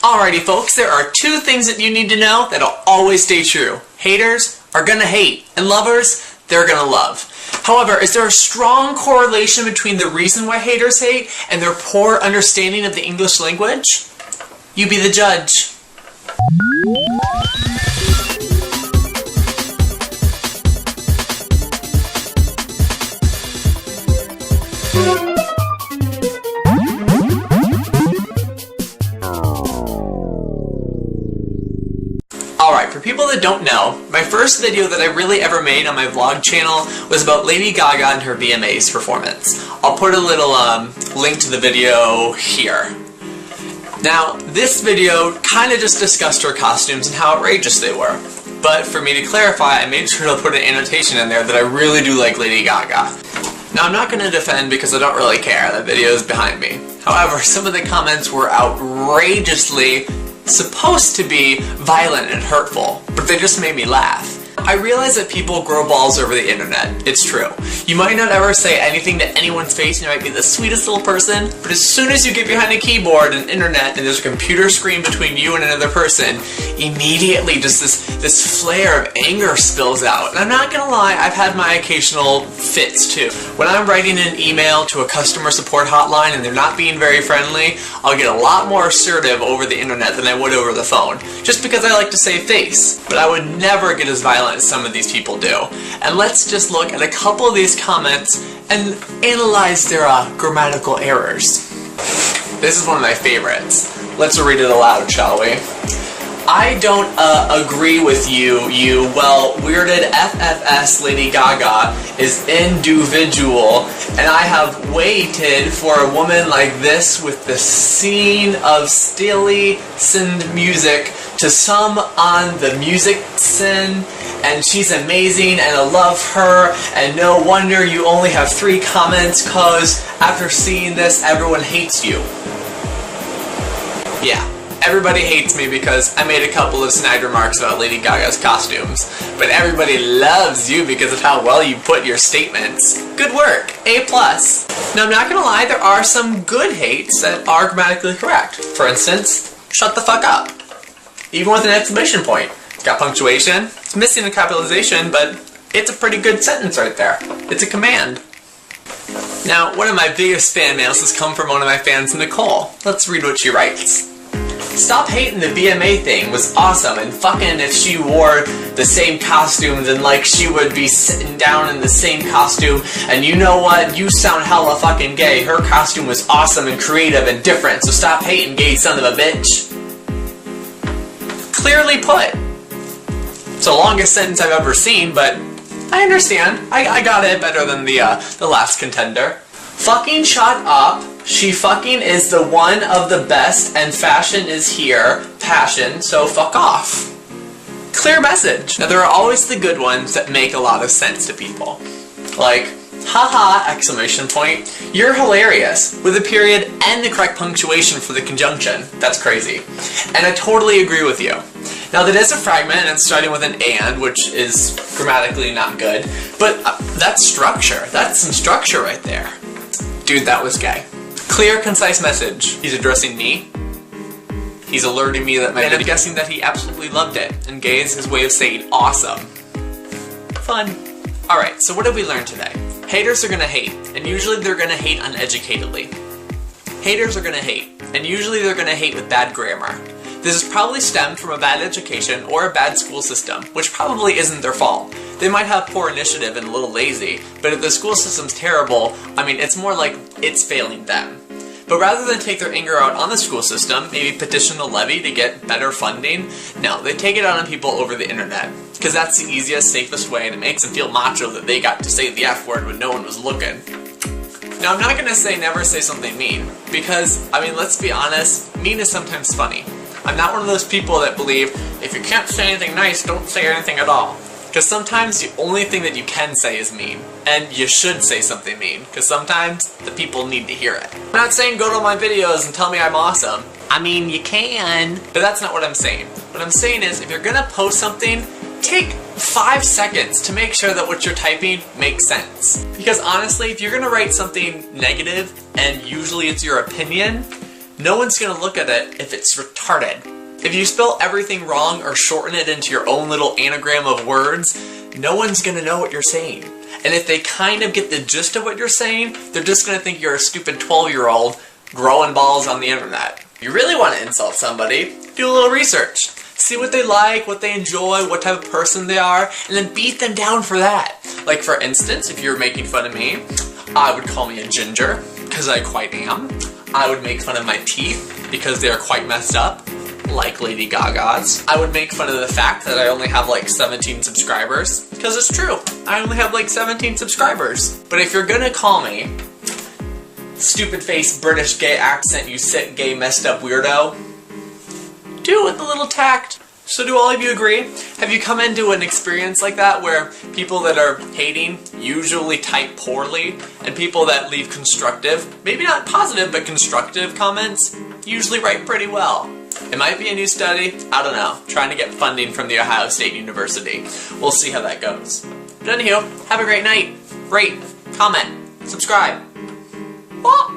Alrighty folks, there are two things that you need to know that'll always stay true. Haters are gonna hate, and lovers, they're gonna love. However, is there a strong correlation between the reason why haters hate and their poor understanding of the English language? You be the judge. Alright, for people that don't know, my first video that I really ever made on my vlog channel was about Lady Gaga and her VMAs performance. I'll put a little link to the video here. Now, this video kind of just discussed her costumes and how outrageous they were. But for me to clarify, I made sure to put an annotation in there that I really do like Lady Gaga. Now, I'm not going to defend because I don't really care. That video is behind me. However, some of the comments were outrageously supposed to be violent and hurtful, but they just made me laugh. I realize that people grow balls over the internet. It's true. You might not ever say anything to anyone's face and you might be the sweetest little person, but as soon as you get behind a keyboard and internet and there's a computer screen between you and another person, immediately just this flare of anger spills out. And I'm not gonna lie, I've had my occasional fits too. When I'm writing an email to a customer support hotline and they're not being very friendly, I'll get a lot more assertive over the internet than I would over the phone, just because I like to save face. But I would never get as violent as some of these people do. And let's just look at a couple of these comments and analyze their grammatical errors. This is one of my favorites. Let's read it aloud, shall we? I don't agree with you, well, weirded FFS Lady Gaga is individual, and I have waited for a woman like this with the scene of stilly synth music to some on the music sin, and she's amazing and I love her, and no wonder you only have 3 comments cause after seeing this everyone hates you. Yeah. Everybody hates me because I made a couple of snide remarks about Lady Gaga's costumes, but everybody loves you because of how well you put your statements. Good work, A+. Now I'm not gonna lie, there are some good hates that are grammatically correct. For instance, shut the fuck up. Even with an exclamation point. It's got punctuation, it's missing a capitalization, but it's a pretty good sentence right there. It's a command. Now, one of my biggest fan mails has come from one of my fans, Nicole. Let's read what she writes. Stop hating the VMA thing was awesome, and fucking if she wore the same costume then like she would be sitting down in the same costume, and you know what, you sound hella fucking gay. Her costume was awesome and creative and different, so stop hating, gay son of a bitch. Clearly put. It's the longest sentence I've ever seen, but I understand. I got it better than the last contender. Fucking shut up. She fucking is the one of the best, and fashion is here, passion, so fuck off. Clear message. Now there are always the good ones that make a lot of sense to people. Like, haha, exclamation point, you're hilarious, with a period and the correct punctuation for the conjunction. That's crazy. And I totally agree with you. Now that is a fragment and it's starting with an and, which is grammatically not good, but that's structure. That's some structure right there. Dude, that was gay. Clear, concise message. He's addressing me. He's alerting me that and I'm guessing that he absolutely loved it. And gay is his way of saying awesome. Fun. Alright, so what did we learn today? Haters are gonna hate, and usually they're gonna hate uneducatedly. Haters are gonna hate, and usually they're gonna hate with bad grammar. This is probably stemmed from a bad education or a bad school system, which probably isn't their fault. They might have poor initiative and a little lazy, but if the school system's terrible, I mean, it's more like it's failing them. But rather than take their anger out on the school system, maybe petition the levy to get better funding, no, they take it out on people over the internet. Because that's the easiest, safest way, and it makes them feel macho that they got to say the F word when no one was looking. Now, I'm not gonna say never say something mean, because, I mean, let's be honest, mean is sometimes funny. I'm not one of those people that believe, if you can't say anything nice, don't say anything at all. Because sometimes the only thing that you can say is mean. And you should say something mean, because sometimes the people need to hear it. I'm not saying go to my videos and tell me I'm awesome. I mean, you can. But that's not what I'm saying. What I'm saying is, if you're gonna post something, take 5 seconds to make sure that what you're typing makes sense. Because honestly, if you're gonna write something negative, and usually it's your opinion, No one's gonna look at it if it's retarded. If you spell everything wrong or shorten it into your own little anagram of words, no one's gonna know what you're saying. And if they kind of get the gist of what you're saying, they're just gonna think you're a stupid 12-year-old growing balls on the internet. If you really want to insult somebody, do a little research. See what they like, what they enjoy, what type of person they are, and then beat them down for that. Like for instance, if you're making fun of me, I would call me a ginger, because I quite am. I would make fun of my teeth, because they are quite messed up, like Lady Gaga's. I would make fun of the fact that I only have like 17 subscribers, because it's true. I only have like 17 subscribers. But if you're gonna call me stupid face, British gay accent, you sick, gay, messed up weirdo, do it with a little tact. So do all of you agree? Have you come into an experience like that where people that are hating usually type poorly, and people that leave constructive, maybe not positive, but constructive comments usually write pretty well? It might be a new study, I don't know, trying to get funding from the Ohio State University. We'll see how that goes. But anywho, have a great night. Rate, comment, subscribe. What?